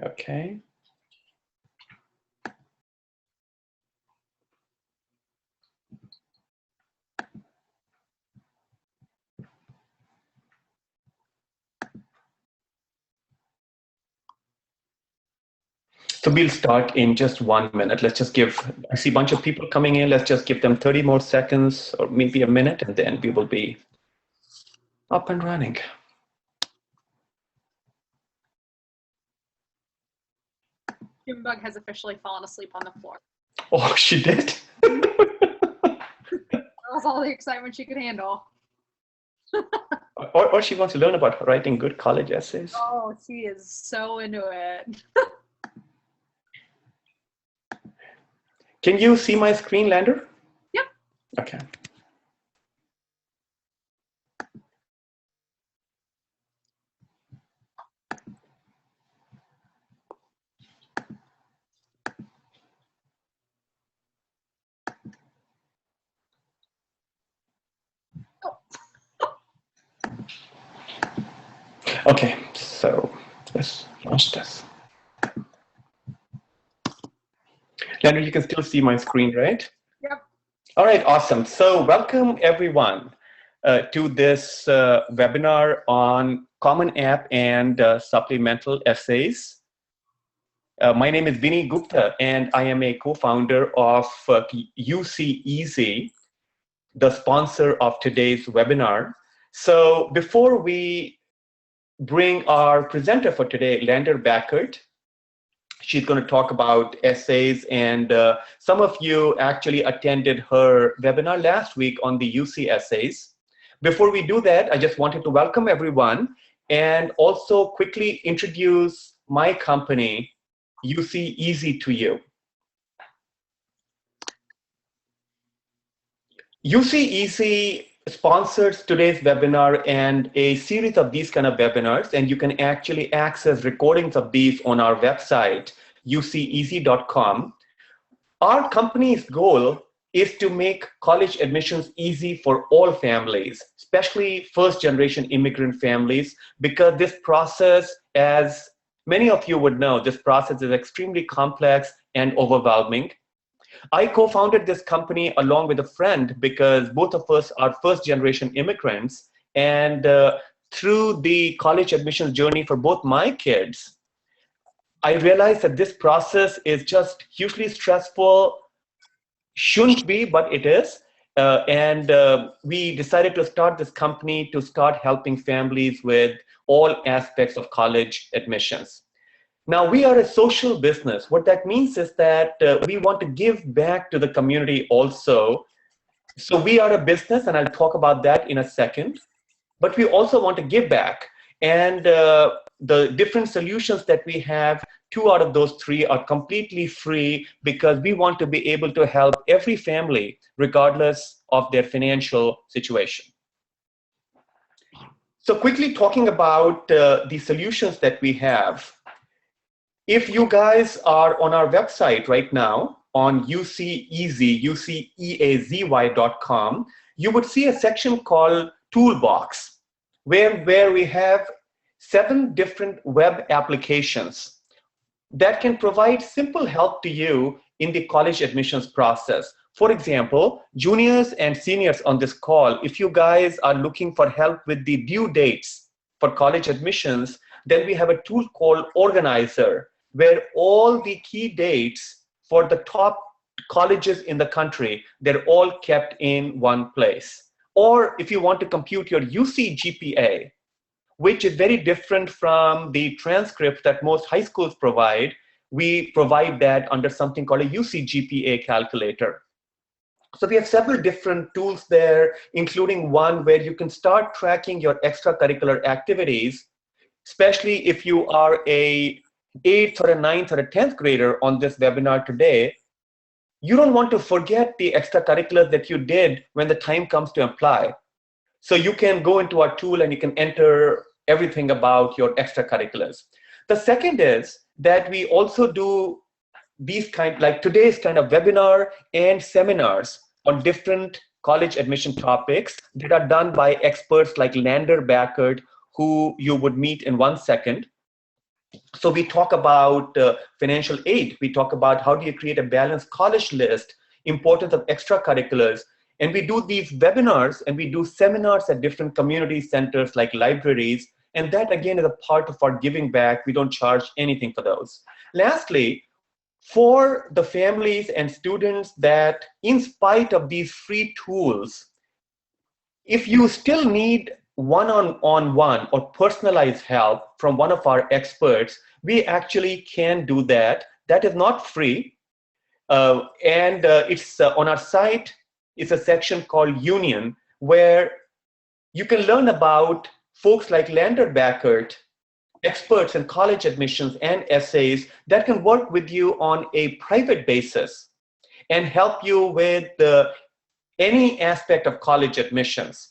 Okay. So we'll start in just 1 minute. Let's just give, I see a bunch of people coming in. Let's just give them 30 more seconds or maybe a minute, and then we will be up and running. Junebug has officially fallen asleep on the floor. Oh, she did? That was all the excitement she could handle. Or she wants to learn about writing good college essays. Oh, she is so into it. Can you see my screen, Lander? Yep. Okay. Okay, so let's launch this. Leonard, you can still see my screen, right? Yep. All right, awesome. So welcome everyone to this webinar on Common App and Supplemental Essays. My name is Vinny Gupta, and I am a co-founder of UCEazy, the sponsor of today's webinar. So before we bring our presenter for today, Lander Backert, she's going to talk about essays, and some of you actually attended her webinar last week on the UC essays. Before we do that, I just wanted to welcome everyone and also quickly introduce my company, UCEazy, to you. UCEazy sponsors today's webinar and a series of these kind of webinars, and you can actually access recordings of these on our website, uceeazy.com. Our company's goal is to make college admissions easy for all families, especially first-generation immigrant families, because this process, as many of you would know, this process is extremely complex and overwhelming. I co-founded this company along with a friend because both of us are first-generation immigrants, and through the college admissions journey for both my kids, I realized that this process is just hugely stressful, shouldn't be, but it is. And we decided to start this company to start helping families with all aspects of college admissions. Now, we are a social business. What that means is that we want to give back to the community also. So we are a business, and I'll talk about that in a second. But we also want to give back. And the different solutions that we have, 2 out of those 3 are completely free because we want to be able to help every family regardless of their financial situation. So quickly talking about the solutions that we have. If you guys are on our website right now on UCEazy, UCEazy.com, you would see a section called Toolbox, where we have 7 different web applications that can provide simple help to you in the college admissions process. For example, juniors and seniors on this call, if you guys are looking for help with the due dates for college admissions, then we have a tool called Organizer, where all the key dates for the top colleges in the country, they're all kept in one place. Or if you want to compute your UC GPA, which is very different from the transcripts that most high schools provide, we provide that under something called a UC GPA calculator. So we have several different tools there, including one where you can start tracking your extracurricular activities, especially if you are a 8th or a 9th or a 10th grader on this webinar today. You don't want to forget the extracurriculars that you did when the time comes to apply. So you can go into our tool and you can enter everything about your extracurriculars. The second is that we also do these like today's kind of webinar and seminars on different college admission topics that are done by experts like Lander Backert, who you would meet in 1 second. So we talk about financial aid. We talk about how do you create a balanced college list, importance of extracurriculars. And we do these webinars and we do seminars at different community centers like libraries. And that, again, is a part of our giving back. We don't charge anything for those. Lastly, for the families and students that, in spite of these free tools, if you still need one-on-one or personalized help from one of our experts, we actually can do that. That is not free. It's on our site. It's a section called Union, where you can learn about folks like Lander Backert, experts in college admissions and essays that can work with you on a private basis and help you with any aspect of college admissions.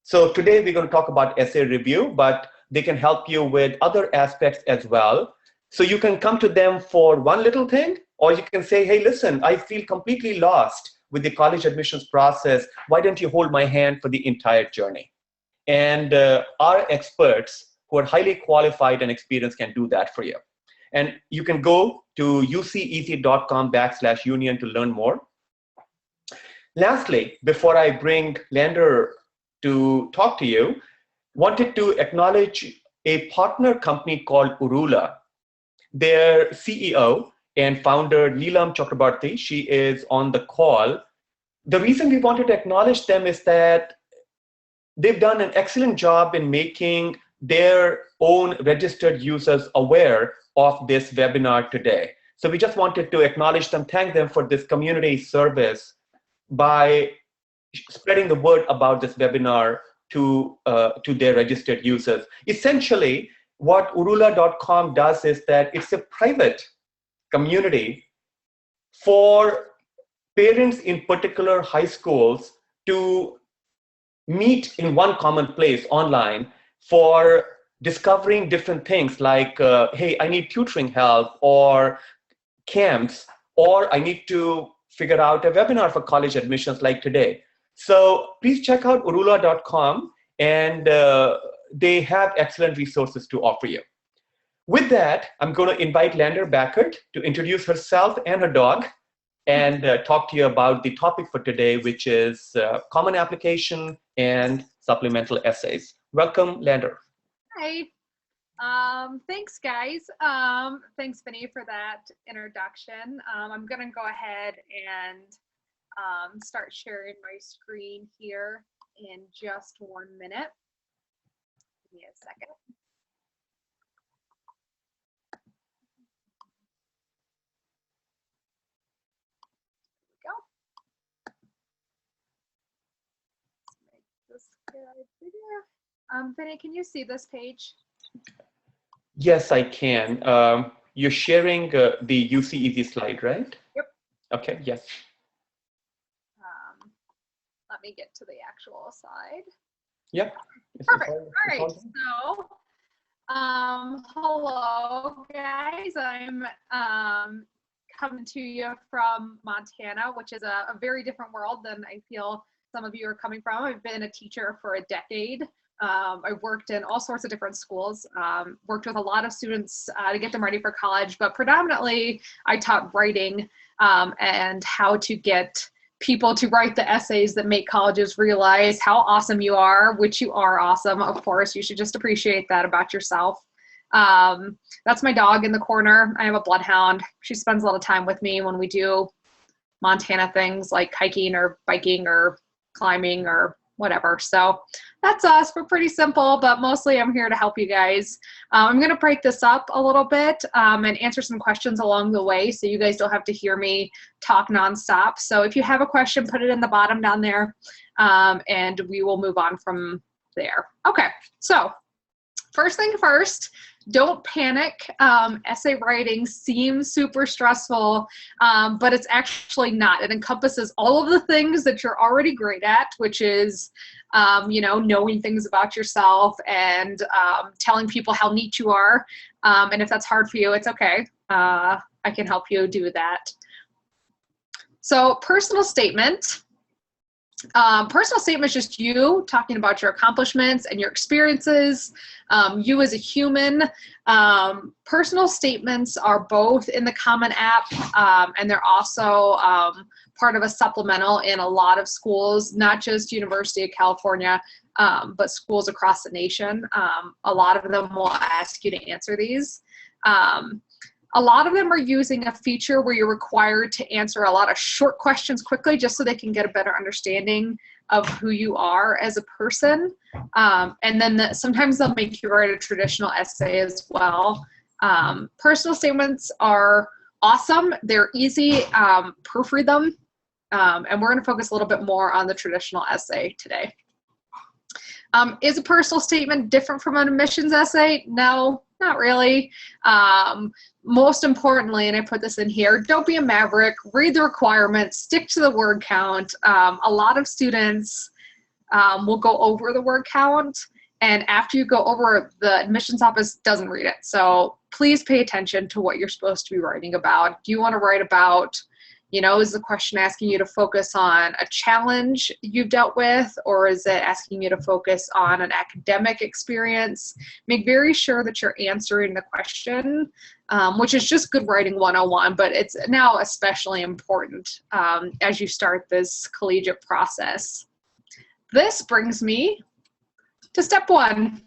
So today we're going to talk about essay review, but they can help you with other aspects as well. So you can come to them for one little thing, or you can say, hey, listen, I feel completely lost with the college admissions process. Why don't you hold my hand for the entire journey? And our experts who are highly qualified and experienced can do that for you. And you can go to uceeazy.com/union to learn more. Lastly, before I bring Lander to talk to you, wanted to acknowledge a partner company called Urula. Their CEO and founder, Neelam Chakrabarti, she is on the call. The reason we wanted to acknowledge them is that they've done an excellent job in making their own registered users aware of this webinar today. So we just wanted to acknowledge them, thank them for this community service by spreading the word about this webinar to their registered users. Essentially, what urula.com does is that it's a private community for parents in particular high schools to meet in one common place online for discovering different things like, hey, I need tutoring help or camps, or I need to figure out a webinar for college admissions like today. So please check out urula.com, and they have excellent resources to offer you. With that, I'm going to invite Lander Backert to introduce herself and her dog and talk to you about the topic for today, which is common application and supplemental essays. Welcome, Lander. Hi. Thanks, guys. Thanks, Vinny, for that introduction. I'm going to go ahead and start sharing my screen here in just 1 minute. Give me a second. There we go. Let's make this guy bigger. Vinny, can you see this page? Yes, I can. You're sharing the UCEazy slide, right? Yep. Okay, yes. Let me get to the actual slide. Yep. Perfect. All right. So, hello, guys. I'm coming to you from Montana, which is a very different world than I feel some of you are coming from. I've been a teacher for a decade. I've worked in all sorts of different schools, worked with a lot of students to get them ready for college, but predominantly I taught writing and how to get people to write the essays that make colleges realize how awesome you are, which you are awesome. Of course, you should just appreciate that about yourself. That's my dog in the corner. I have a bloodhound. She spends a lot of time with me when we do Montana things like hiking or biking or climbing or whatever. So that's us. We're pretty simple, but mostly I'm here to help you guys. I'm going to break this up a little bit and answer some questions along the way so you guys don't have to hear me talk nonstop. So if you have a question, put it in the bottom down there and we will move on from there. Okay, so first thing first, don't panic. Essay writing seems super stressful, but it's actually not. It encompasses all of the things that you're already great at, which is, you know, knowing things about yourself and telling people how neat you are. And if that's hard for you, it's okay. I can help you do that. So, personal statement. Personal statement is just you talking about your accomplishments and your experiences, you as a human. Personal statements are both in the Common App, and they're also part of a supplemental in a lot of schools, not just University of California, but schools across the nation. A lot of them will ask you to answer these. A lot of them are using a feature where you're required to answer a lot of short questions quickly just so they can get a better understanding of who you are as a person. And then sometimes they'll make you write a traditional essay as well. Personal statements are awesome. They're easy. Proofread them. And we're going to focus a little bit more on the traditional essay today. Is a personal statement different from an admissions essay? No, not really. Most importantly, and I put this in here, don't be a maverick, read the requirements, stick to the word count. A lot of students will go over the word count, and after you go over, the admissions office doesn't read it. So please pay attention to what you're supposed to be writing about. Do you want to write about, is the question asking you to focus on a challenge you've dealt with, or is it asking you to focus on an academic experience? Make very sure that you're answering the question, which is just good writing 101, but it's now especially important as you start this collegiate process. This brings me to step 1.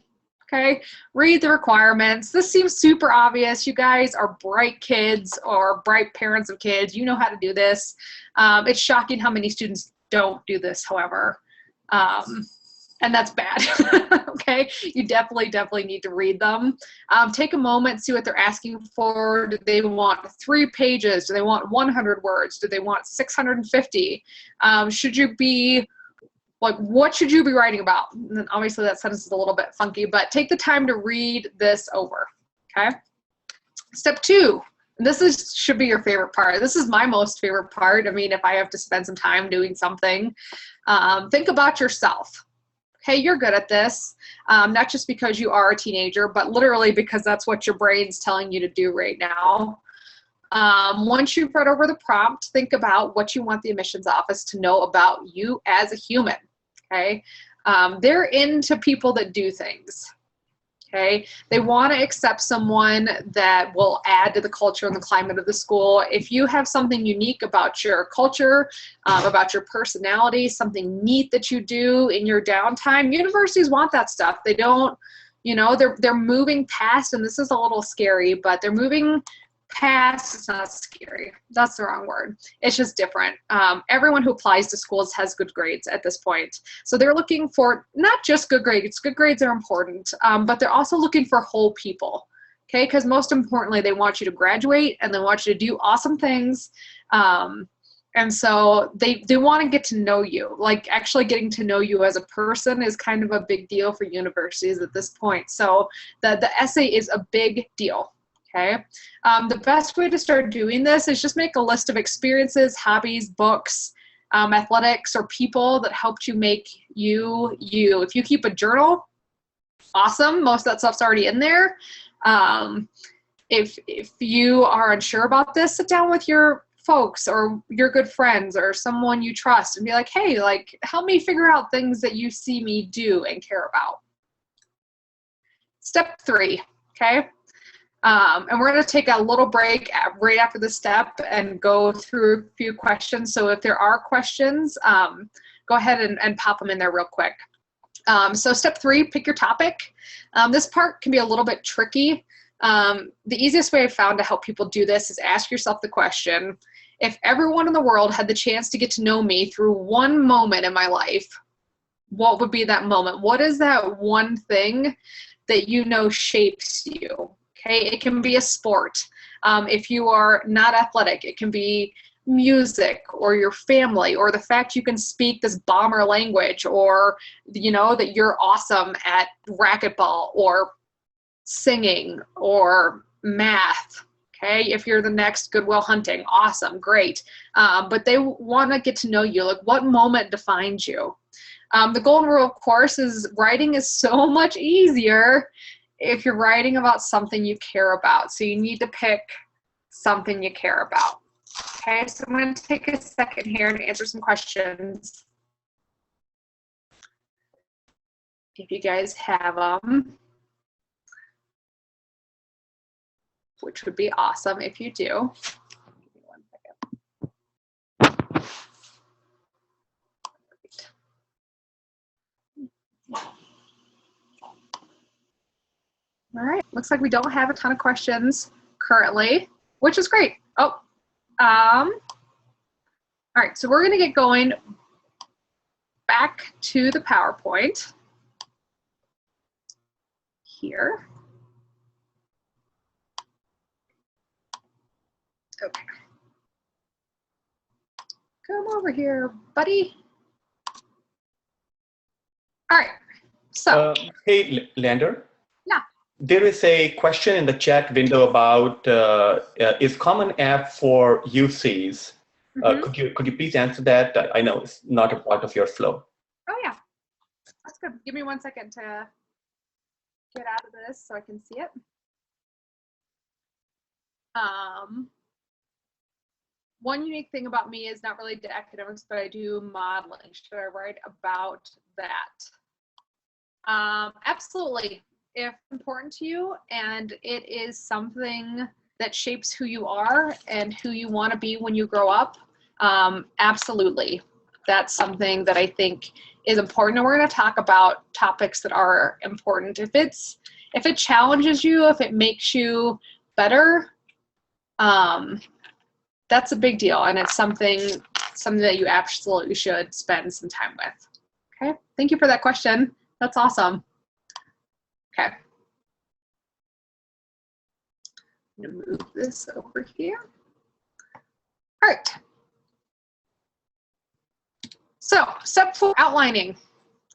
Okay, read the requirements. This seems super obvious. You guys are bright kids or bright parents of kids. You know how to do this. It's shocking how many students don't do this, however, and that's bad. Okay, you definitely need to read them. Take a moment, see what they're asking for. Do they want 3 pages? Do they want 100 words? Do they want 650? Should you be what should you be writing about? And obviously that sentence is a little bit funky, but take the time to read this over, okay? Step 2, should be your favorite part. This is my most favorite part. I mean, if I have to spend some time doing something, think about yourself. Okay, you're good at this, not just because you are a teenager, but literally because that's what your brain's telling you to do right now. Once you've read over the prompt, think about what you want the admissions office to know about you as a human, okay? They're into people that do things, okay? They want to accept someone that will add to the culture and the climate of the school. If you have something unique about your culture, about your personality, something neat that you do in your downtime, universities want that stuff. They don't, they're moving past, and this is a little scary, but they're moving past, it's not scary, that's the wrong word, it's just different. Everyone who applies to schools has good grades at this point, so they're looking for not just good grades are important, but they're also looking for whole people, okay? Because most importantly, they want you to graduate and they want you to do awesome things, and so they want to get to know you. Like, actually getting to know you as a person is kind of a big deal for universities at this point, so the essay is a big deal. Okay. The best way to start doing this is just make a list of experiences, hobbies, books, athletics, or people that helped you make you. If you keep a journal, awesome. Most of that stuff's already in there. If you are unsure about this, sit down with your folks or your good friends or someone you trust and be like, hey, help me figure out things that you see me do and care about. Step 3, okay? And we're going to take a little break right after this step and go through a few questions. So if there are questions, go ahead and pop them in there real quick. So step 3, pick your topic. This part can be a little bit tricky. The easiest way I've found to help people do this is ask yourself the question, if everyone in the world had the chance to get to know me through one moment in my life, what would be that moment? What is that one thing that shapes you? Okay, it can be a sport. If you are not athletic, it can be music or your family or the fact you can speak this bomber language, or that you're awesome at racquetball or singing or math. Okay, if you're the next Goodwill Hunting, awesome, great. But they want to get to know you. Like, what moment defines you? The golden rule, of course, is writing is so much easier if you're writing about something you care about. So you need to pick something you care about. Okay, so I'm going to take a second here to answer some questions. if you guys have them, which would be awesome if you do. Give me 1 second. All right, looks like we don't have a ton of questions currently, which is great. Oh, all right, so we're gonna get going back to the PowerPoint here. Okay. Come over here, buddy. All right, so. Hey, Lander. Yeah. There is a question in the chat window about is Common App for UCs. Could you please answer that? I know it's not a part of your flow. Oh yeah, that's good. Give me 1 second to get out of this so I can see it. One unique thing about me is not related to academics, but I do modeling. Should I write about that? Absolutely. If it's important to you and it is something that shapes who you are and who you want to be when you grow up, absolutely. That's something that I think is important. And we're going to talk about topics that are important. If it challenges you, if it makes you better, that's a big deal. And it's something that you absolutely should spend some time with. Okay. Thank you for that question. That's awesome. Okay. I'm going to move this over here. All right. So, step 4, outlining.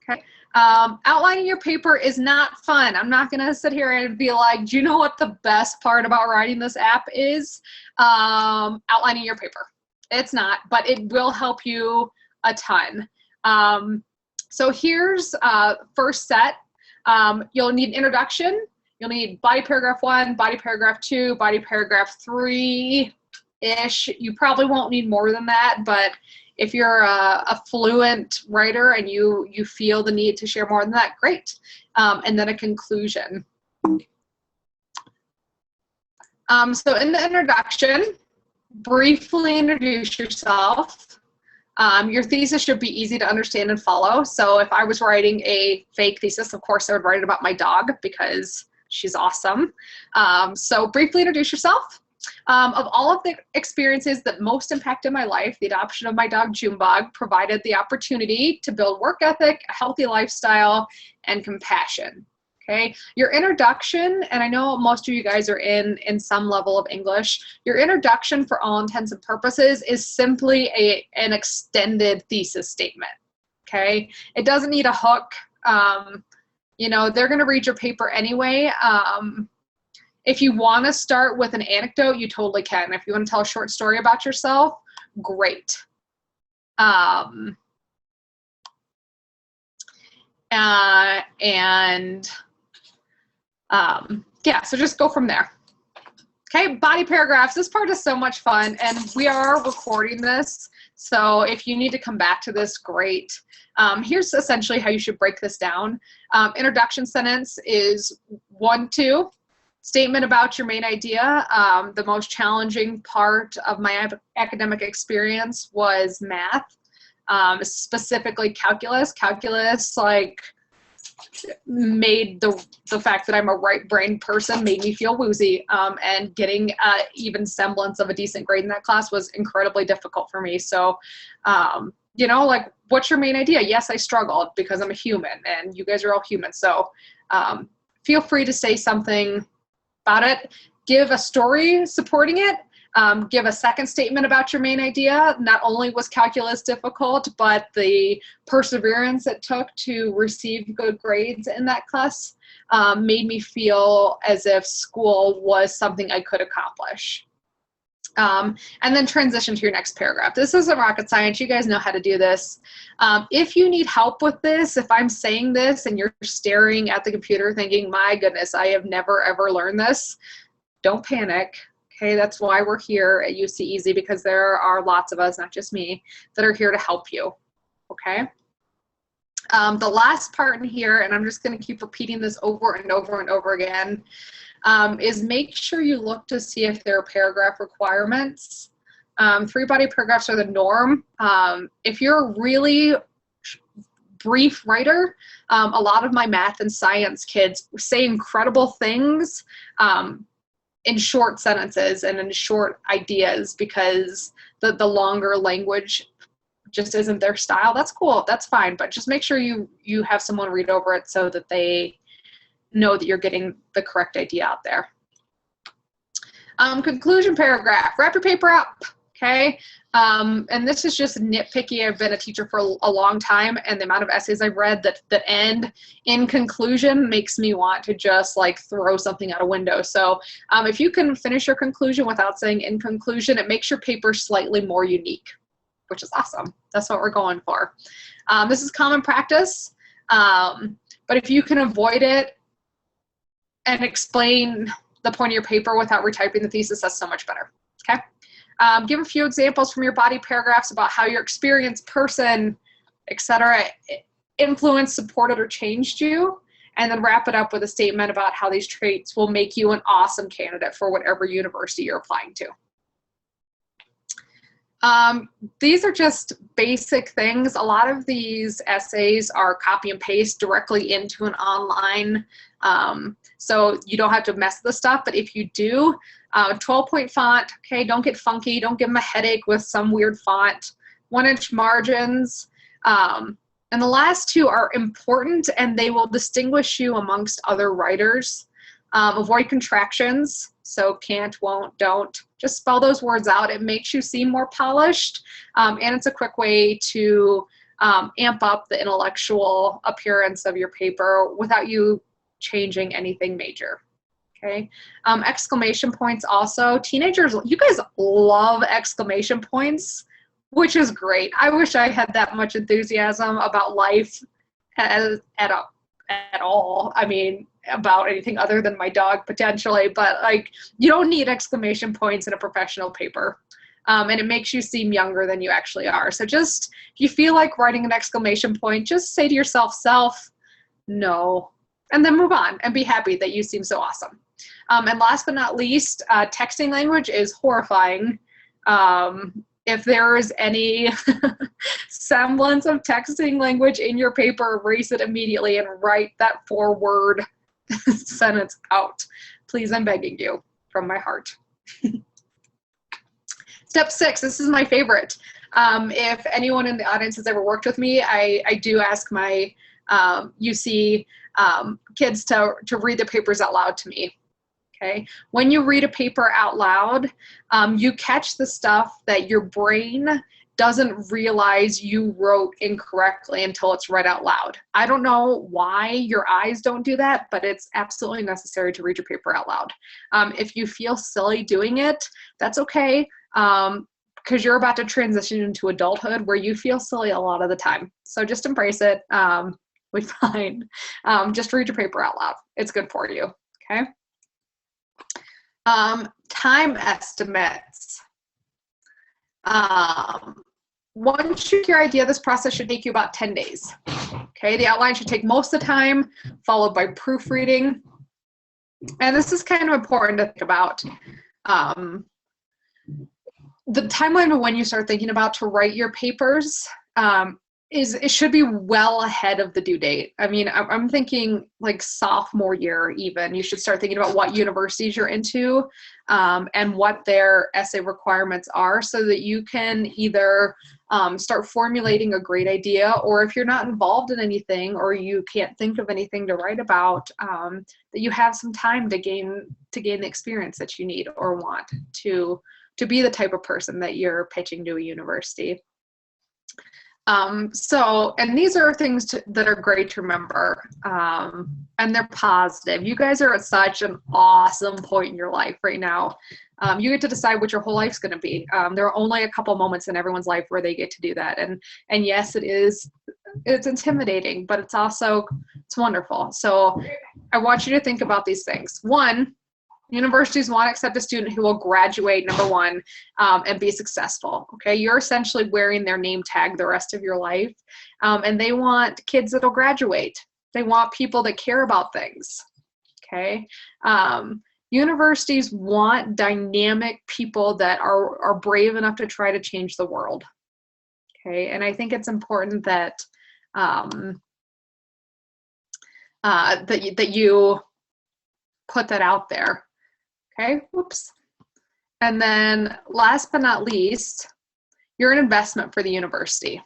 Okay. Outlining your paper is not fun. I'm not going to sit here and be like, do you know what the best part about writing this app is? Outlining your paper. It's not, but it will help you a ton. So here's first set. You'll need an introduction. You'll need body paragraph 1, body paragraph 2, body paragraph 3-ish. You probably won't need more than that, but if you're a fluent writer and you feel the need to share more than that, great. And then a conclusion. So in the introduction, briefly introduce yourself. Your thesis should be easy to understand and follow. So if I was writing a fake thesis, of course I would write it about my dog because she's awesome. So briefly introduce yourself. Of all of the experiences that most impacted my life, the adoption of my dog Junebug provided the opportunity to build work ethic, a healthy lifestyle, and compassion. Okay, your introduction, and I know most of you guys are in some level of English, your introduction for all intents and purposes is simply an extended thesis statement. Okay, it doesn't need a hook. You know, they're going to read your paper anyway. If you want to start with an anecdote, you totally can. If you want to tell a short story about yourself, great. Yeah, so just go from there. Okay, body paragraphs. This part is so much fun, and we are recording this, so if you need to come back to this, great. Here's essentially how you should break this down. Introduction sentence is 1-2. Statement about your main idea. The most challenging part of my academic experience was math, specifically calculus. Calculus, like, made the fact that I'm a right-brained person made me feel woozy, and getting even semblance of a decent grade in that class was incredibly difficult for me. So, you know, like, what's your main idea? Yes, I struggled because I'm a human, and you guys are all human. So feel free to say something about it. Give a story supporting it. Give a second statement about your main idea. Not only was calculus difficult, but the perseverance it took to receive good grades in that class made me feel as if school was something I could accomplish. And then transition to your next paragraph. This isn't rocket science. You guys know how to do this. If you need help with this, if I'm saying this and you're staring at the computer thinking, my goodness, I have never ever learned this, don't panic. Okay, that's why we're here at UCEazy, because there are lots of us, not just me, that are here to help you. Okay. The last part in here, and I'm just going to keep repeating this over and over and over again, is make sure you look to see if there are paragraph requirements. 3-body paragraphs are the norm. If you're a really brief writer, a lot of my math and science kids say incredible things in short sentences and in short ideas because the longer language just isn't their style. That's cool, that's fine, but just make sure you have someone read over it so that they know that you're getting the correct idea out there. Conclusion paragraph, wrap your paper up, okay? And this is just nitpicky. I've been a teacher for a long time, and the amount of essays I've read that end in conclusion makes me want to just like throw something out a window. So if you can finish your conclusion without saying in conclusion, it makes your paper slightly more unique, which is awesome. That's what we're going for. This is common practice, but if you can avoid it and explain the point of your paper without retyping the thesis, that's so much better, okay? Give a few examples from your body paragraphs about how your experience, person, etc. influenced, supported, or changed you, and then wrap it up with a statement about how these traits will make you an awesome candidate for whatever university you're applying to. These are just basic things. A lot of these essays are copy and paste directly into an online, so you don't have to mess with the stuff, but if you do, 12-point font, okay, don't get funky, don't give them a headache with some weird font, 1-inch margins, and the last two are important and they will distinguish you amongst other writers. Avoid contractions, so can't, won't, don't. Just spell those words out. It makes you seem more polished, and it's a quick way to amp up the intellectual appearance of your paper without you changing anything major, okay? Exclamation points also. Teenagers, you guys love exclamation points, which is great. I wish I had that much enthusiasm about life at all. I mean, about anything other than my dog potentially, but like you don't need exclamation points in a professional paper, and it makes you seem younger than you actually are. So just if you feel like writing an exclamation point, just say to yourself, no, and then move on and be happy that you seem so awesome. And last but not least, texting language is horrifying. If there is any semblance of texting language in your paper, erase it immediately and write that 4-word sentence out. Please, I'm begging you from my heart. Step 6, this is my favorite. If anyone in the audience has ever worked with me, I do ask my UC kids to read their papers out loud to me. Okay. When you read a paper out loud, you catch the stuff that your brain doesn't realize you wrote incorrectly until it's read out loud. I don't know why your eyes don't do that, but it's absolutely necessary to read your paper out loud. If you feel silly doing it, that's okay, because you're about to transition into adulthood where you feel silly a lot of the time. So just embrace it. We're fine. Just read your paper out loud. It's good for you. Okay. Time estimates. Once you get your idea, this process should take you about 10 days. Okay, the outline should take most of the time, followed by proofreading. And this is kind of important to think about. The timeline of when you start thinking about to write your papers it should be well ahead of the due date. I mean, I'm thinking like sophomore year even. You should start thinking about what universities you're into and what their essay requirements are so that you can either start formulating a great idea, or if you're not involved in anything or you can't think of anything to write about, that you have some time to gain the experience that you need or want to be the type of person that you're pitching to a university. And these are things that are great to remember, and they're positive. You guys are at such an awesome point in your life right now. You get to decide what your whole life's going to be. There are only a couple moments in everyone's life where they get to do that. And yes, it's intimidating, but it's wonderful. So I want you to think about these things. One, Universities want to accept a student who will graduate, number one, and be successful. Okay, you're essentially wearing their name tag the rest of your life, and they want kids that'll graduate. They want people that care about things. Okay, universities want dynamic people that are brave enough to try to change the world. Okay, and I think it's important that that you put that out there. Okay, whoops. And then last but not least, you're an investment for the university.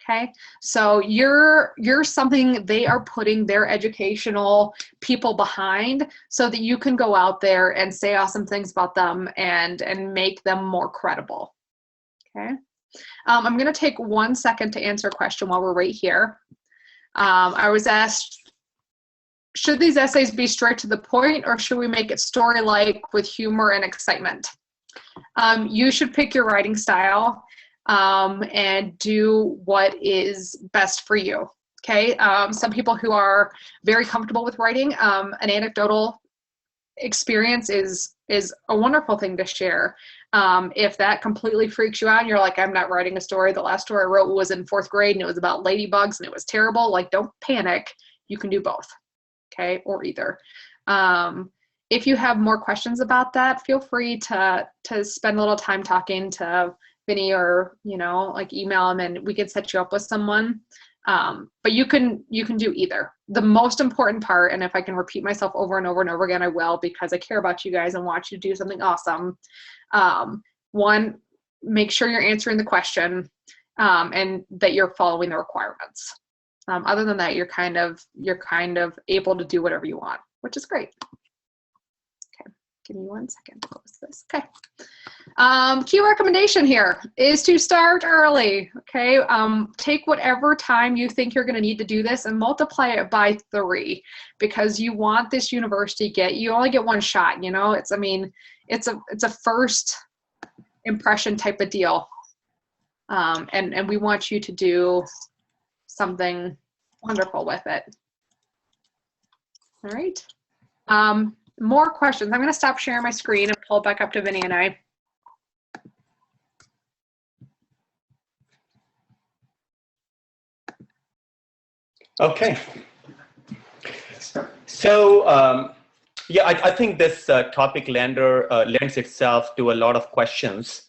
Okay, so you're something they are putting their educational people behind so that you can go out there and say awesome things about them and make them more credible. Okay, I'm going to take 1 second to answer a question while we're right here. I was asked, should these essays be straight to the point, or should we make it story-like with humor and excitement? You should pick your writing style and do what is best for you. Okay, some people who are very comfortable with writing, an anecdotal experience is a wonderful thing to share. If that completely freaks you out and you're like, I'm not writing a story, the last story I wrote was in 4th grade and it was about ladybugs and it was terrible, like, don't panic. You can do both. Okay, or either. If you have more questions about that, feel free to spend a little time talking to Vinny, or like email him and we can set you up with someone. But you can do either. The most important part, and if I can repeat myself over and over and over again, I will, because I care about you guys and want you to do something awesome. One, make sure you're answering the question and that you're following the requirements. Other than that, you're kind of able to do whatever you want, which is great. Okay, give me 1 second to close this. Okay. Key recommendation here is to start early. Okay, take whatever time you think you're going to need to do this and multiply it by 3, because you want this university you only get one shot. It's a first impression type of deal, and we want you to do something wonderful with it. All right. More questions. I'm going to stop sharing my screen and pull it back up to Vinny and I. Okay. So, yeah, I think this topic lends itself to a lot of questions.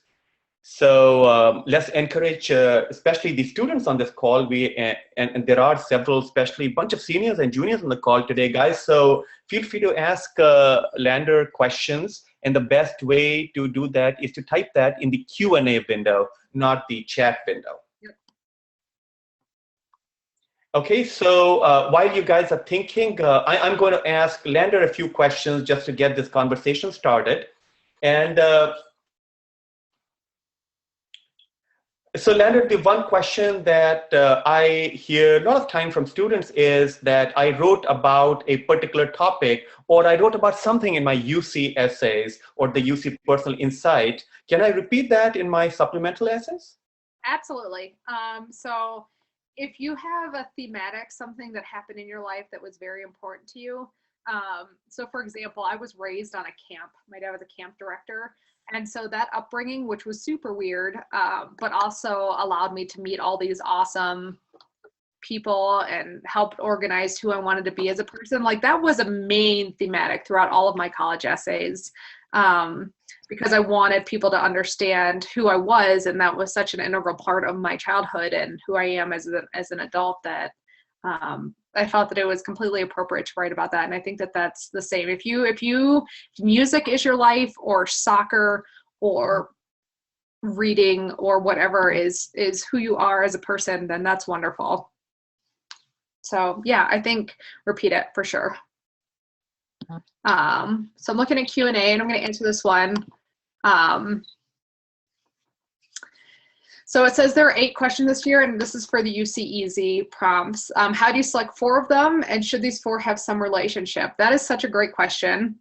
So let's encourage, especially the students on this call. And there are several, especially a bunch of seniors and juniors on the call today, guys. So feel free to ask Lander questions. And the best way to do that is to type that in the Q&A window, not the chat window. Okay, so while you guys are thinking, I'm going to ask Lander a few questions just to get this conversation started. And so Lander, the one question that I hear a lot of time from students is that I wrote about a particular topic, or I wrote about something in my UC essays or the UC personal insight. Can I repeat that in my supplemental essays? Absolutely. So if you have a thematic, something that happened in your life that was very important to you. So for example, I was raised on a camp. My dad was a camp director. And so that upbringing, which was super weird, but also allowed me to meet all these awesome people and helped organize who I wanted to be as a person. Like, that was a main thematic throughout all of my college essays, because I wanted people to understand who I was. And that was such an integral part of my childhood and who I am as an adult, that I felt that it was completely appropriate to write about that. And I think that that's the same. If music is your life, or soccer, or reading, or whatever is who you are as a person, then that's wonderful. So yeah, I think repeat it for sure. So I'm looking at Q&A and I'm going to answer this one. So it says there are 8 questions this year, and this is for the UCEazy prompts. How do you select 4 of them, and should these 4 have some relationship? That is such a great question.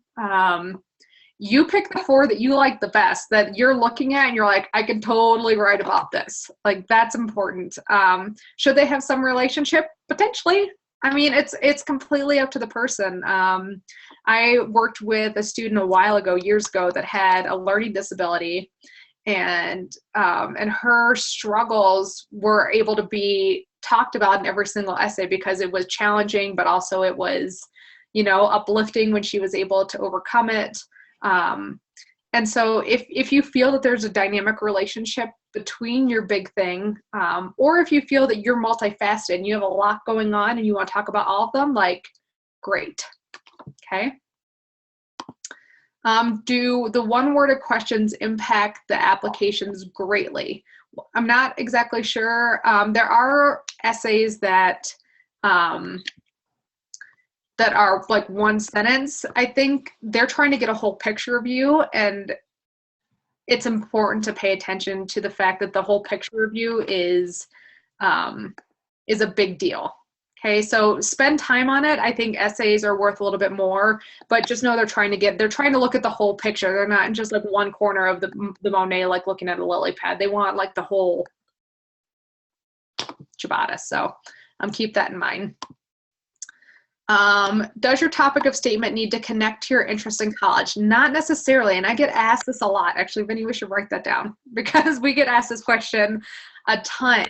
You pick the 4 that you like the best, that you're looking at and you're like, I could totally write about this. Like, that's important. Should they have some relationship? Potentially. I mean, it's completely up to the person. I worked with a student a while ago, years ago, that had a learning disability, and her struggles were able to be talked about in every single essay because it was challenging, but also it was, uplifting when she was able to overcome it. And so if you feel that there's a dynamic relationship between your big thing, or if you feel that you're multifaceted and you have a lot going on and you want to talk about all of them, like, great. Okay. Do the one-worded questions impact the applications greatly? I'm not exactly sure. There are essays that are like one sentence. I think they're trying to get a whole picture of you, and it's important to pay attention to the fact that the whole picture of you is a big deal. Okay, so spend time on it. I think essays are worth a little bit more, but just know they're trying to look at the whole picture. They're not in just like one corner of the Monet, like looking at a lily pad. They want like the whole ciabatta. So keep that in mind. Does your topic of statement need to connect to your interest in college? Not necessarily. And I get asked this a lot. Actually, Vinny, we should write that down because we get asked this question a ton.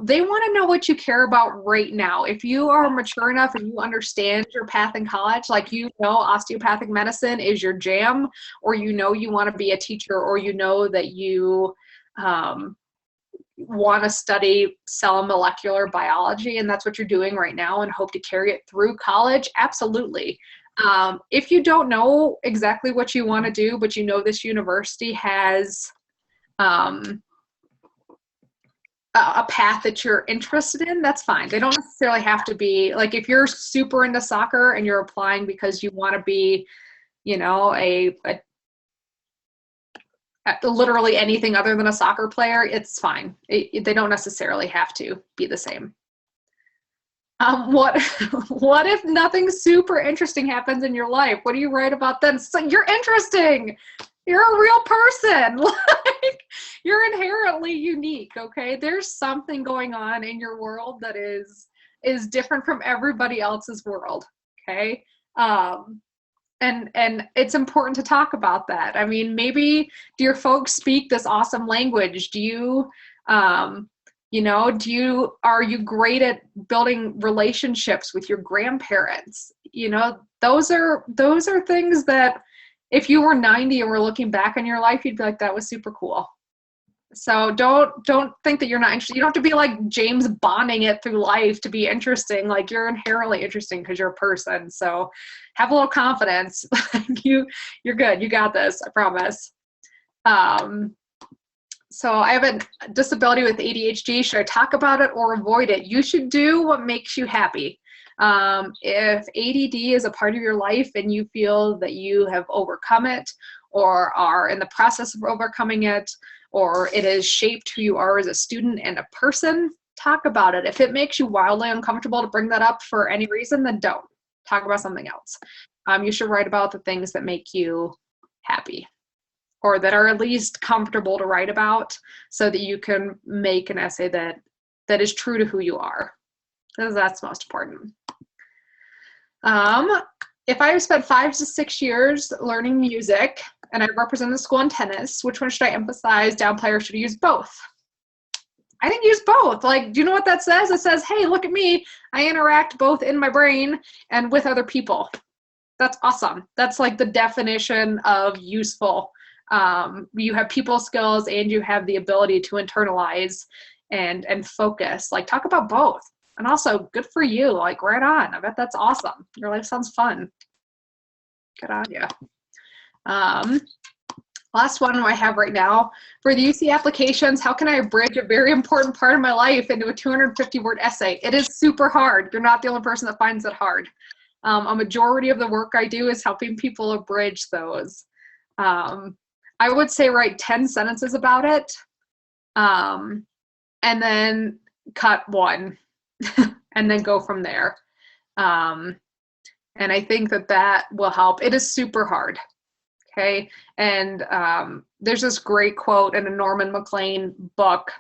They want to know what you care about right now. If you are mature enough and you understand your path in college, like osteopathic medicine is your jam, or you want to be a teacher, or that you want to study cell and molecular biology, and that's what you're doing right now and hope to carry it through college, absolutely. If you don't know exactly what you want to do, but this university has a path that you're interested in, that's fine. They don't necessarily have to be, like, if you're super into soccer and you're applying because you want to be, literally anything other than a soccer player, it's fine. They don't necessarily have to be the same. What if nothing super interesting happens in your life? What do you write about then? So you're interesting. You're a real person. Like, you're inherently unique, okay? There's something going on in your world that is different from everybody else's world, okay? And it's important to talk about that. I mean, maybe do your folks speak this awesome language? Do you, are you great at building relationships with your grandparents? Those are things that if you were 90 and were looking back on your life, you'd be like, that was super cool. So don't think that you're not interested. You don't have to be like James Bonding it through life to be interesting. Like, you're inherently interesting because you're a person. So have a little confidence. You're good. You got this. I promise. So I have a disability with ADHD. Should I talk about it or avoid it? You should do what makes you happy. If ADD is a part of your life and you feel that you have overcome it or are in the process of overcoming it, or it has shaped who you are as a student and a person, talk about it. If it makes you wildly uncomfortable to bring that up for any reason, then don't. Talk about something else. You should write about the things that make you happy, or that are at least comfortable to write about, so that you can make an essay that is true to who you are, because that's most important. If I have spent 5 to 6 years learning music and I represent the school in tennis, which one should I emphasize, downplay, or should I use both? I think use both. Like, do you know what that says? It says, hey, look at me. I interact both in my brain and with other people. That's awesome. That's like the definition of useful. You have people skills and you have the ability to internalize and focus. Like, talk about both. And also, good for you. Like, right on. I bet that's awesome. Your life sounds fun. Good on you. Last one I have right now. For the UC applications, how can I bridge a very important part of my life into a 250-word essay? It is super hard. You're not the only person that finds it hard. A majority of the work I do is helping people abridge those. I would say write 10 sentences about it, and then cut one, and then go from there. And I think that will help. It is super hard. Okay. And there's this great quote in a Norman MacLean book.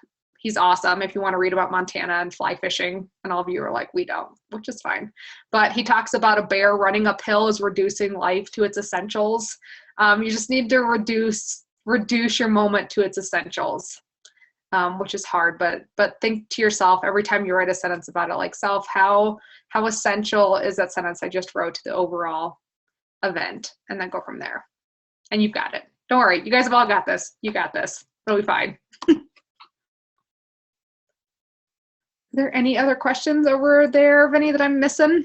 He's awesome if you want to read about Montana and fly fishing. And all of you are like, we don't, which is fine. But he talks about a bear running uphill is reducing life to its essentials. You just need to reduce your moment to its essentials, which is hard. But think to yourself every time you write a sentence about it, like, self, how essential is that sentence I just wrote to the overall event? And then go from there. And you've got it. Don't worry. You guys have all got this. You got this. It'll be fine. Are there any other questions over there, Vinny, that I'm missing?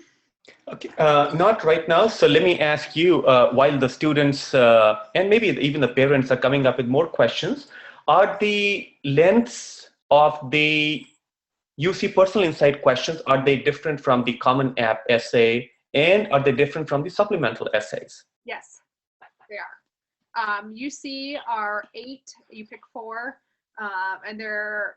Okay, not right now. So let me ask you, while the students and maybe even the parents are coming up with more questions, are the lengths of the UC personal insight questions, are they different from the Common App essay, and are they different from the supplemental essays? Yes, they are. UC are 8, you pick 4, and they're,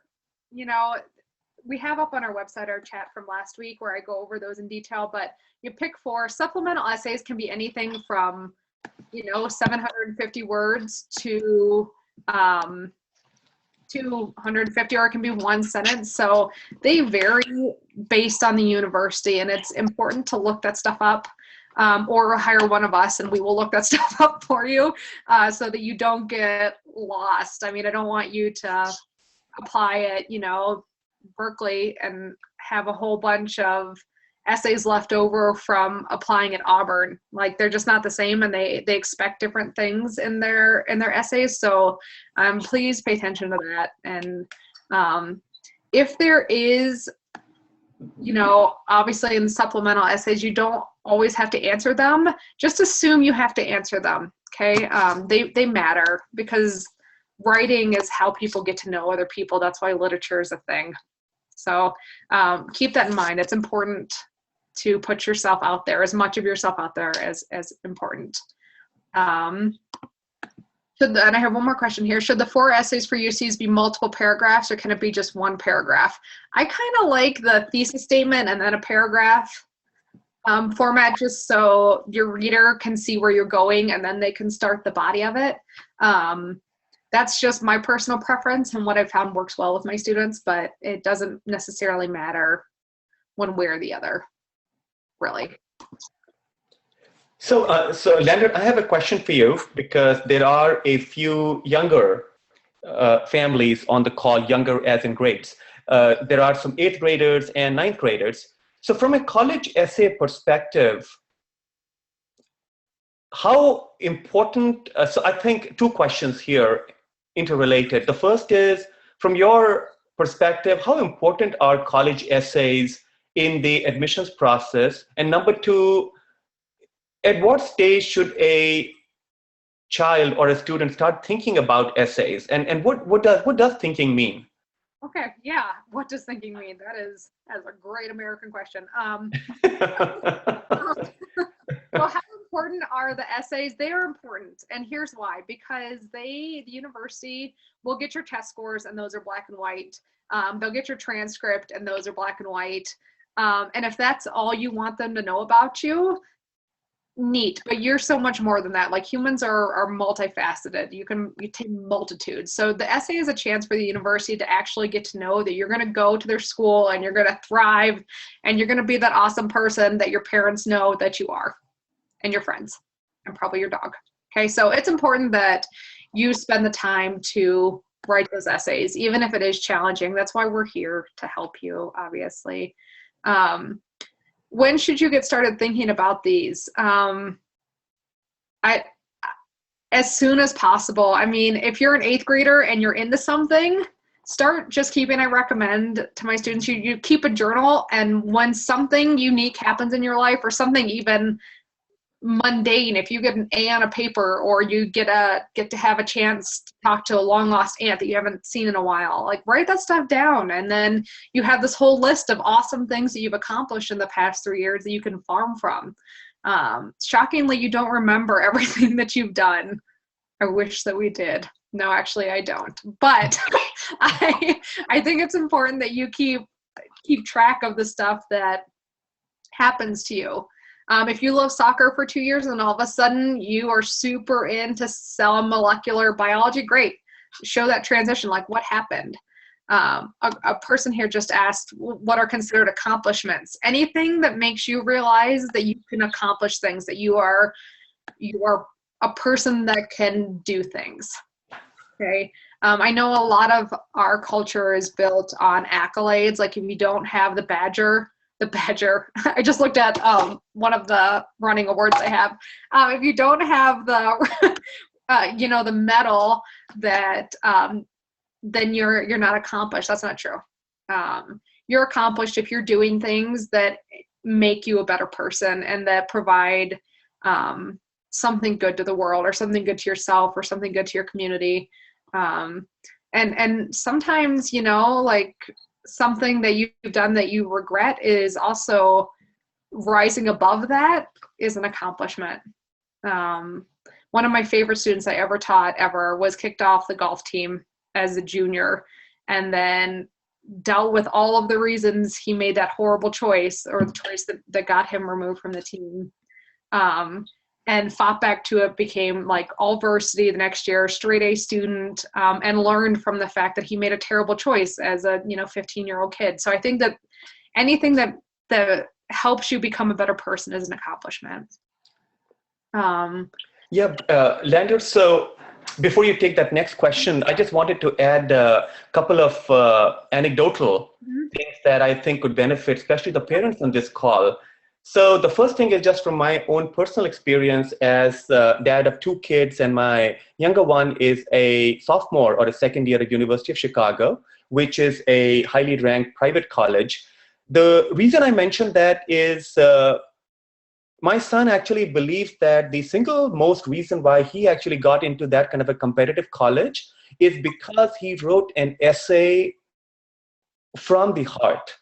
we have up on our website our chat from last week where I go over those in detail, but you pick 4. Supplemental essays can be anything from, 750 words to 250, or it can be one sentence. So they vary based on the university, and it's important to look that stuff up, or hire one of us and we will look that stuff up for you, so that you don't get lost. I mean, I don't want you to apply it, Berkeley and have a whole bunch of essays left over from applying at Auburn. Like, they're just not the same, and they expect different things in their essays. So please pay attention to that. And if there is, obviously in the supplemental essays, you don't always have to answer them. Just assume you have to answer them. Okay. They matter, because writing is how people get to know other people. That's why literature is a thing. So keep that in mind. It's important to put yourself out there, as much of yourself out there as important. And I have one more question here. Should the 4 essays for UCs be multiple paragraphs, or can it be just one paragraph? I kind of like the thesis statement and then a paragraph format, just so your reader can see where you're going and then they can start the body of it. That's just my personal preference and what I've found works well with my students, but it doesn't necessarily matter one way or the other, really. So Leonard, I have a question for you, because there are a few younger families on the call, younger as in grades. There are some 8th graders and 9th graders. So from a college essay perspective, how important, so I think 2 questions here interrelated. The first is, from your perspective, how important are college essays in the admissions process? And number 2, at what stage should a child or a student start thinking about essays? And what does thinking mean? Okay, yeah. What does thinking mean? That's a great American question. Well, how important are the essays? They are important, and here's why. Because the university will get your test scores, and those are black and white. They'll get your transcript, and those are black and white. And if that's all you want them to know about you, neat. But you're so much more than that. Like, humans are multifaceted. You take multitudes. So the essay is a chance for the university to actually get to know that you're going to go to their school and you're going to thrive, and you're going to be that awesome person that your parents know that you are, and your friends, and probably your dog. Okay, so it's important that you spend the time to write those essays, even if it is challenging. That's why we're here, to help you, obviously. When should you get started thinking about these? As soon as possible. I mean, if you're an 8th grader and you're into something, start just keeping, I recommend to my students, you keep a journal, and when something unique happens in your life, or something even mundane, if you get an A on a paper, or you get to have a chance to talk to a long lost aunt that you haven't seen in a while, like, write that stuff down, and then you have this whole list of awesome things that you've accomplished in the past 3 years that you can farm from. Shockingly, you don't remember everything that you've done. I wish that we did. No, actually I don't, but I think it's important that you keep track of the stuff that happens to you. If you love soccer for 2 years and all of a sudden you are super into cell molecular biology, great. Show that transition, like, what happened. A person here just asked what are considered accomplishments. Anything that makes you realize that you can accomplish things, that you are a person that can do things. Okay. I know a lot of our culture is built on accolades. Like if you don't have the badger, I just looked at one of the running awards I have. If you don't have the, the medal, that then you're not accomplished. That's not true. You're accomplished if you're doing things that make you a better person and that provide something good to the world, or something good to yourself, or something good to your community. And sometimes, like something that you've done that you regret is also rising above that is an accomplishment. One of my favorite students I ever taught was kicked off the golf team as a junior, and then dealt with all of the reasons he made that horrible choice, or the choice that got him removed from the team. And fought back to it, became like all varsity the next year, straight A student, and learned from the fact that he made a terrible choice as a 15-year-old kid. So I think that anything that helps you become a better person is an accomplishment. Lander, so before you take that next question, I just wanted to add a couple of anecdotal things that I think could benefit, especially the parents on this call. So the first thing is just from my own personal experience as dad of two kids, and my younger one is a sophomore or a second year at University of Chicago, which is a highly ranked private college. The reason I mentioned that is my son actually believes that the single most reason why he actually got into that kind of a competitive college is because he wrote an essay from the heart.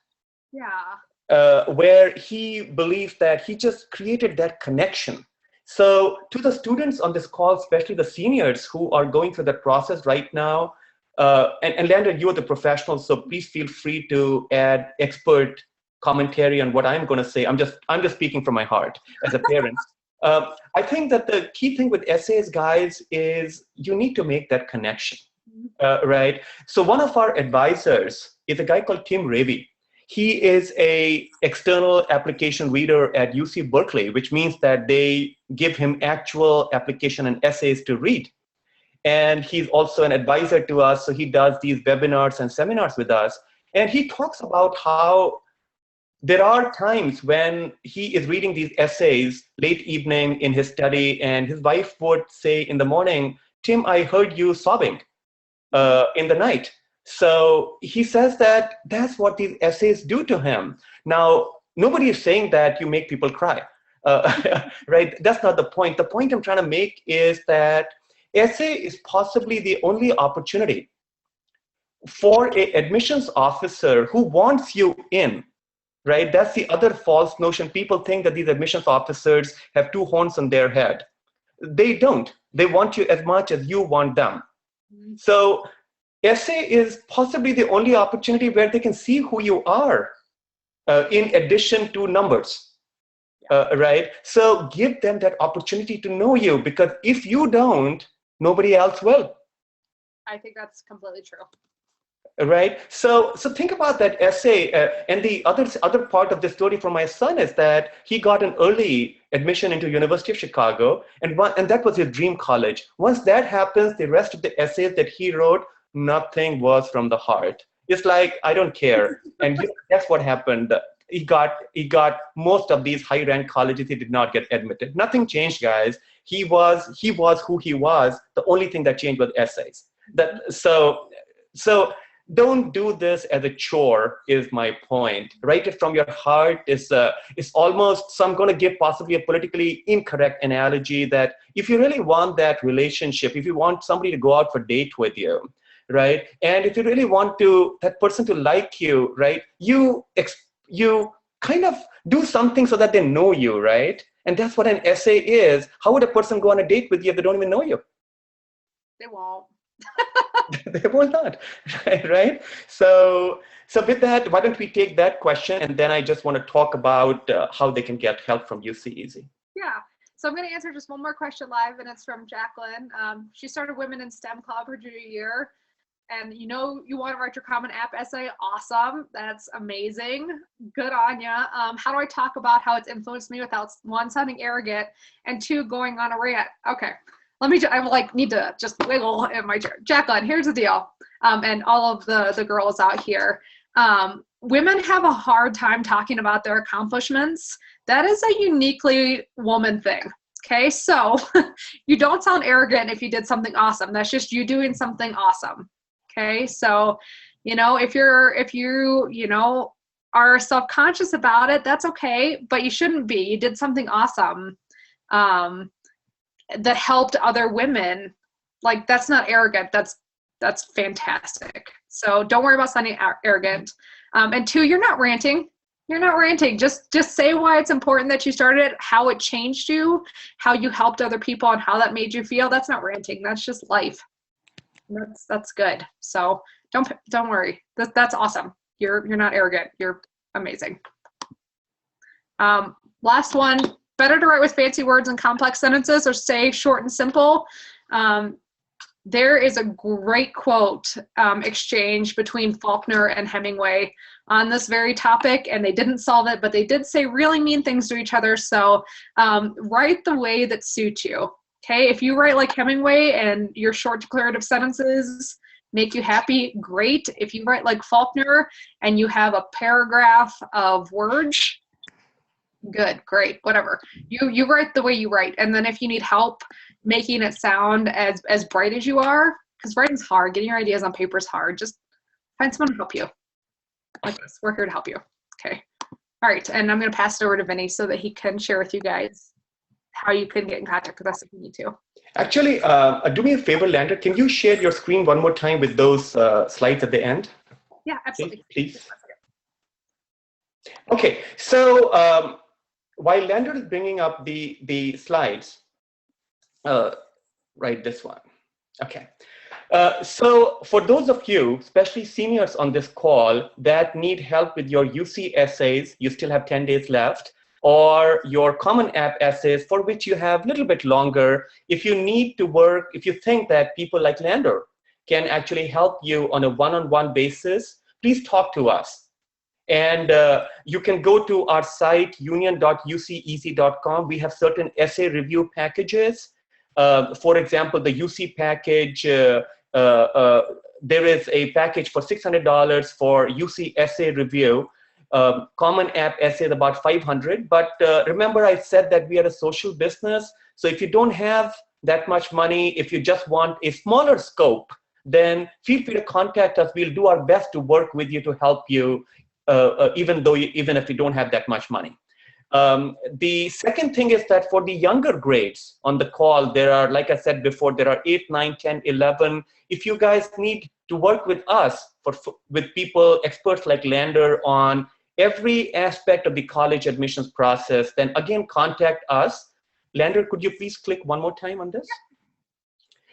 Yeah. Where he believed that he just created that connection. So to the students on this call, especially the seniors who are going through that process right now, and Landon, you are the professional, so please feel free to add expert commentary on what I'm going to say. I'm just speaking from my heart as a parent. I think that the key thing with essays, guys, is you need to make that connection, right? So one of our advisors is a guy called Tim Raby. He is a external application reader at UC Berkeley, which means that they give him actual application and essays to read. And he's also an advisor to us, so he does these webinars and seminars with us. And he talks about how there are times when he is reading these essays late evening in his study, and his wife would say in the morning, "Tim, I heard you sobbing in the night." So he says that that's what these essays do to him. Now, nobody is saying that you make people cry, right? That's not the point. The point I'm trying to make is that essay is possibly the only opportunity for an admissions officer who wants you in, right? That's the other false notion. People think that these admissions officers have two horns on their head. They don't. They want you as much as you want them. So essay is possibly the only opportunity where they can see who you are in addition to numbers, right? So give them that opportunity to know you, because if you don't, nobody else will. I think that's completely true. Right? So think about that essay. And the other part of the story for my son is that he got an early admission into University of Chicago, and that was his dream college. Once that happens, the rest of the essays that he wrote, nothing was from the heart. It's like, I don't care. And that's what happened. He got most of these high-ranked colleges. He did not get admitted. Nothing changed, guys. He was who he was. The only thing that changed was essays. So don't do this as a chore, is my point. Write it from your heart. It's almost, so I'm going to give possibly a politically incorrect analogy, that if you really want that relationship, if you want somebody to go out for a date with you, right? And if you really want that person to like you, right? You kind of do something so that they know you, right? And that's what an essay is. How would a person go on a date with you if they don't even know you? They won't. They will not, right? So with that, why don't we take that question, and then I just want to talk about how they can get help from UCEazy. Yeah. So I'm going to answer just one more question live, and it's from Jacqueline. She started Women in STEM Club her junior year. and you know you want to write your Common App essay, awesome. That's amazing. Good on ya. How do I talk about how it's influenced me without, one, sounding arrogant, and two, going on a rant? Okay, I like need to just wiggle in my chair. Jacqueline, here's the deal, and all of the girls out here. Women have a hard time talking about their accomplishments. That is a uniquely woman thing. Okay, so you don't sound arrogant if you did something awesome. That's just you doing something awesome. Okay, so if you are self-conscious about it, that's okay, but you shouldn't be. You did something awesome that helped other women. Like, that's not arrogant. That's fantastic. So don't worry about sounding arrogant. And two, you're not ranting. You're not ranting. Just say why it's important that you started it, how it changed you, how you helped other people, and how that made you feel. That's not ranting. That's just life. That's good. So don't worry. That's awesome. You're not arrogant. You're amazing. Last one. Better to write with fancy words and complex sentences, or say short and simple. There is a great quote exchange between Faulkner and Hemingway on this very topic, and they didn't solve it, but they did say really mean things to each other. So write the way that suits you. Okay, if you write like Hemingway and your short declarative sentences make you happy, great. If you write like Faulkner and you have a paragraph of words, good, great, whatever. You write the way you write, and then if you need help making it sound as bright as you are, because writing's hard, getting your ideas on paper is hard, just find someone to help you. Like this, we're here to help you. Okay, all right, and I'm going to pass it over to Vinny so that he can share with you guys how you can get in contact with us if you need to. Actually, do me a favor, Lander, can you share your screen one more time with those slides at the end? Yeah, absolutely. Please. Okay, so while Lander is bringing up the slides, right, this one. Okay. So for those of you, especially seniors on this call, that need help with your UC essays, you still have 10 days left, or your Common App essays for which you have a little bit longer, if you need to work, if you think that people like Lander can actually help you on a one-on-one basis, please talk to us. And you can go to our site, union.uceeazy.com. We have certain essay review packages. For example, the UC package, there is a package for $600 for UC essay review. Common App essay is about $500. But remember, I said that we are a social business. So if you don't have that much money, if you just want a smaller scope, then feel free to contact us. We'll do our best to work with you to help you, even if you don't have that much money. The second thing is that for the younger grades on the call, there are, like I said before, there are 8, 9, 10, 11. If you guys need to work with us, with people, experts like Lander on every aspect of the college admissions process, then again, contact us. Lander, could you please click one more time on this?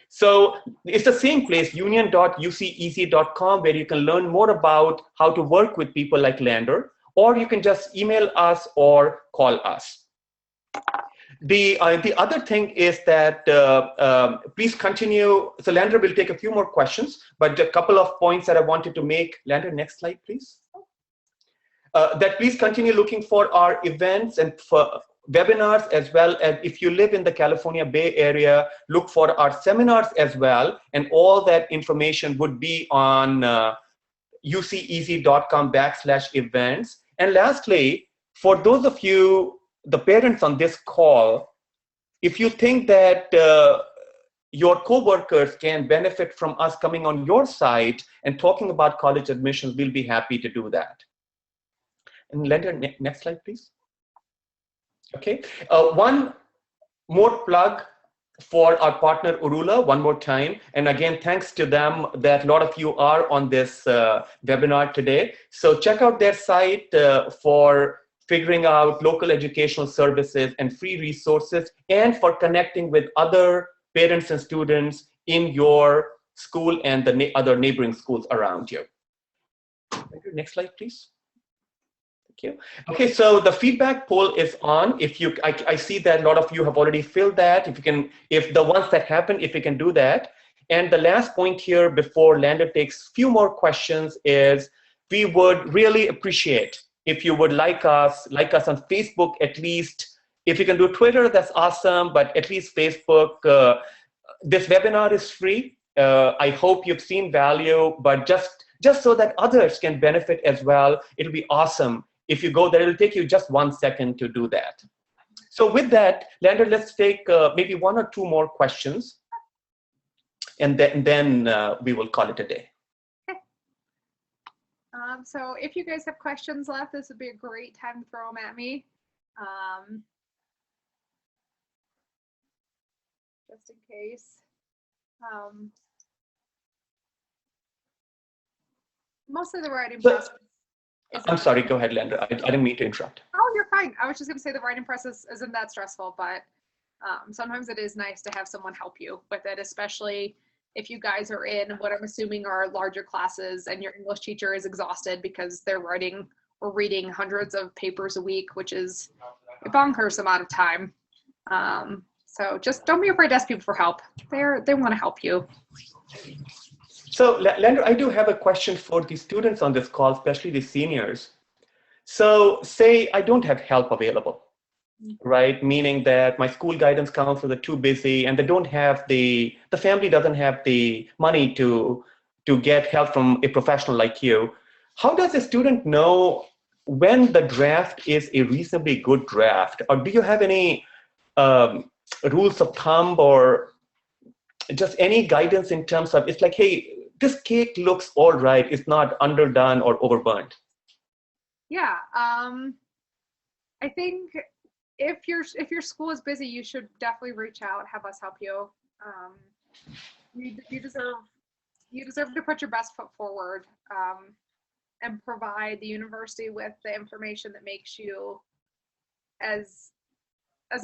So it's the same place, union.uceeazy.com, where you can learn more about how to work with people like Lander, or you can just email us or call us. The other thing is that please continue. So Lander will take a few more questions, but a couple of points that I wanted to make. Lander, next slide, please. That please continue looking for our events and for webinars, as well as if you live in the California Bay Area, look for our seminars as well. And all that information would be on uceeazy.com/events. And lastly, for those of you, the parents on this call, if you think that your coworkers can benefit from us coming on your site and talking about college admissions, we'll be happy to do that. And Lander, next slide, please. Okay, one more plug for our partner Urula, one more time. And again, thanks to them that a lot of you are on this webinar today. So check out their site for figuring out local educational services and free resources, and for connecting with other parents and students in your school and the other neighboring schools around you. Next slide, please. Thank you. Okay, so the feedback poll is on. If you, I see that a lot of you have already filled that. If you can, if the ones that happen, if you can do that. And the last point here before Lander takes few more questions is we would really appreciate if you would like us on Facebook at least. If you can do Twitter, that's awesome, but at least Facebook. This webinar is free. I hope you've seen value, but just so that others can benefit as well, it'll be awesome if you go there. It'll take you just 1 second to do that. So with that, Lander, let's take maybe 1 or 2 more questions, and then we will call it a day. Okay. So if you guys have questions left, this would be a great time to throw them at me. Just in case. Mostly the writing process. I'm sorry, go ahead, Lander. I didn't mean to interrupt. Oh, you're fine. I was just going to say the writing process isn't that stressful, but sometimes it is nice to have someone help you with it, especially if you guys are in what I'm assuming are larger classes and your English teacher is exhausted because they're writing or reading hundreds of papers a week, which is a bonkers amount of time. So just don't be afraid to ask people for help. They want to help you. So, Lander, I do have a question for the students on this call, especially the seniors. So, say I don't have help available, right? Meaning that my school guidance counselors are too busy and they don't have the family doesn't have the money to get help from a professional like you. How does a student know when the draft is a reasonably good draft? Or do you have any rules of thumb or just any guidance in terms of, it's like, hey, this cake looks all right, it's not underdone or overburned? Yeah, I think if your school is busy, you should definitely reach out, have us help you. You deserve to put your best foot forward and provide the university with the information that makes you as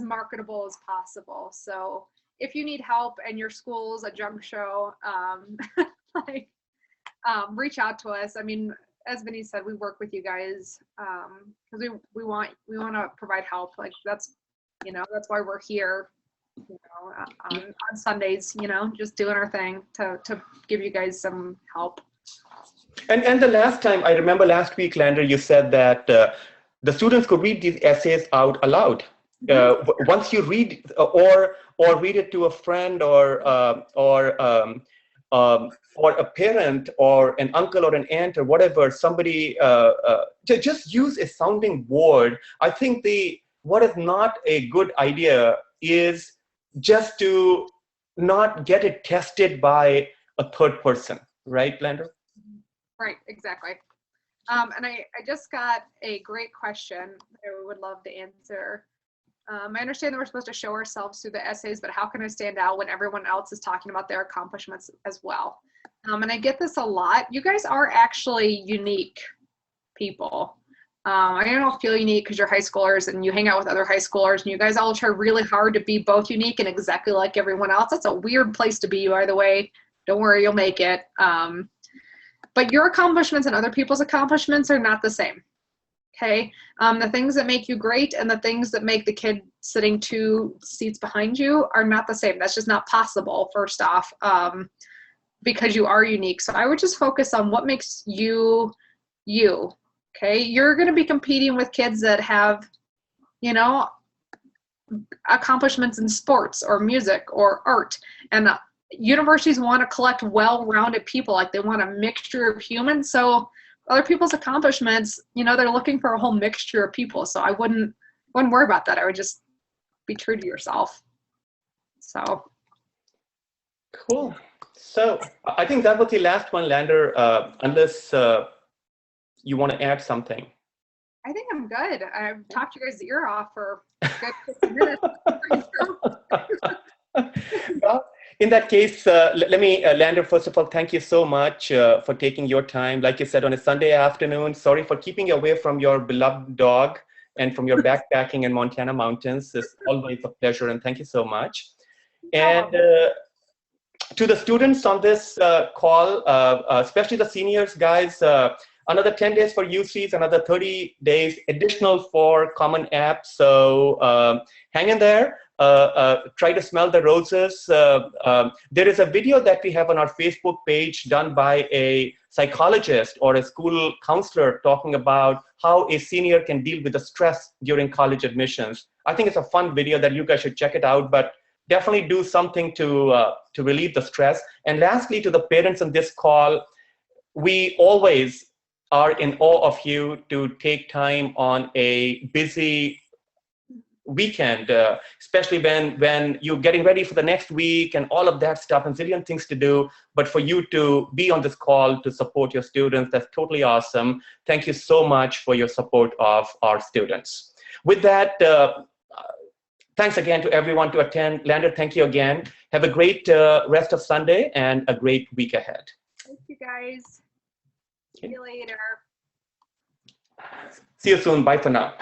marketable as possible. So if you need help and your school's a junk show, reach out to us. I mean, as Vinny said, we work with you guys because we want to provide help. Like that's why we're here, on Sundays, just doing our thing to give you guys some help. And the last time, I remember last week, Lander, you said that the students could read these essays out aloud. Once you read or read it to a friend or a parent or an uncle or an aunt or whatever, somebody just use a sounding board. I think what is not a good idea is just to not get it tested by a third person, right, Lander? Right, exactly. And I just got a great question that I would love to answer. I understand that we're supposed to show ourselves through the essays, but how can I stand out when everyone else is talking about their accomplishments as well? And I get this a lot. You guys are actually unique people. I don't feel unique because you're high schoolers and you hang out with other high schoolers and you guys all try really hard to be both unique and exactly like everyone else. That's a weird place to be, by the way. Don't worry, you'll make it. But your accomplishments and other people's accomplishments are not the same. Okay, the things that make you great and the things that make the kid sitting 2 seats behind you are not the same. That's just not possible, first off, because you are unique. So I would just focus on what makes you, you. Okay, you're going to be competing with kids that have, accomplishments in sports or music or art. And universities want to collect well-rounded people. Like they want a mixture of humans. So other people's accomplishments, they're looking for a whole mixture of people. So I wouldn't worry about that. I would just be true to yourself. So. Cool. So I think that was the last one, Lander, unless you want to add something. I think I'm good. I've talked you guys' ear off for a good 50 minutes. Well, in that case, let me, Lander, first of all, thank you so much for taking your time. Like you said, on a Sunday afternoon, sorry for keeping you away from your beloved dog and from your backpacking in Montana mountains. It's always a pleasure, and thank you so much. And to the students on this call, especially the seniors, guys, another 10 days for UCs, another 30 days additional for Common App. So hang in there. Try to smell the roses. There is a video that we have on our Facebook page done by a psychologist or a school counselor talking about how a senior can deal with the stress during college admissions. I think it's a fun video that you guys should check it out, but definitely do something to relieve the stress. And lastly, to the parents on this call, we always are in awe of you to take time on a busy weekend, especially when you're getting ready for the next week and all of that stuff and zillion things to do. But for you to be on this call to support your students, that's totally awesome. Thank you so much for your support of our students. With that, thanks again to everyone to attend. Lander, thank you again. Have a great rest of Sunday and a great week ahead. Thank you, guys. See you later. See you soon. Bye for now.